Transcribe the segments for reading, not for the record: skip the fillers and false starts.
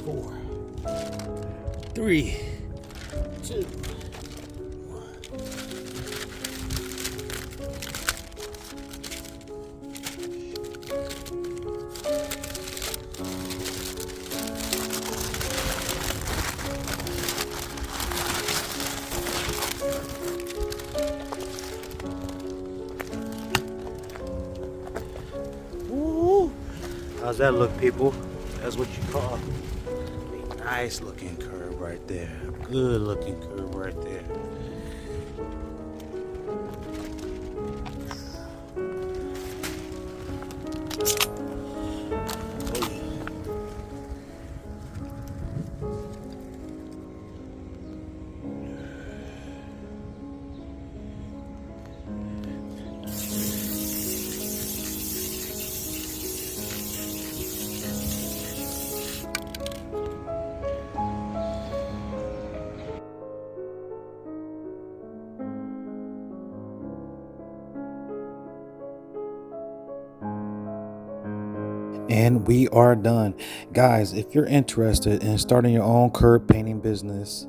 4, 3, 2. Woo! How's that look, people? That's what you call a nice looking curve right there. Good looking curve right there. Oh yeah. And we are done. Guys, if you're interested in starting your own curb painting business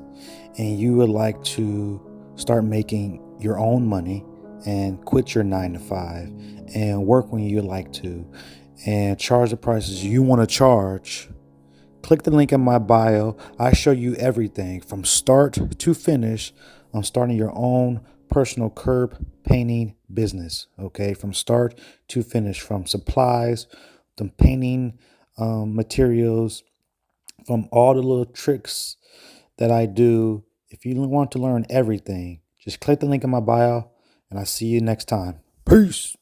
and you would like to start making your own money and quit your 9 to 5 and work when you like to and charge the prices you want to charge, click the link in my bio. I show you everything from start to finish on starting your own personal curb painting business. Okay, from start to finish, from supplies, the painting materials, from all the little tricks that I do. If you want to learn everything, just click the link in my bio, and I'll see you next time. Peace.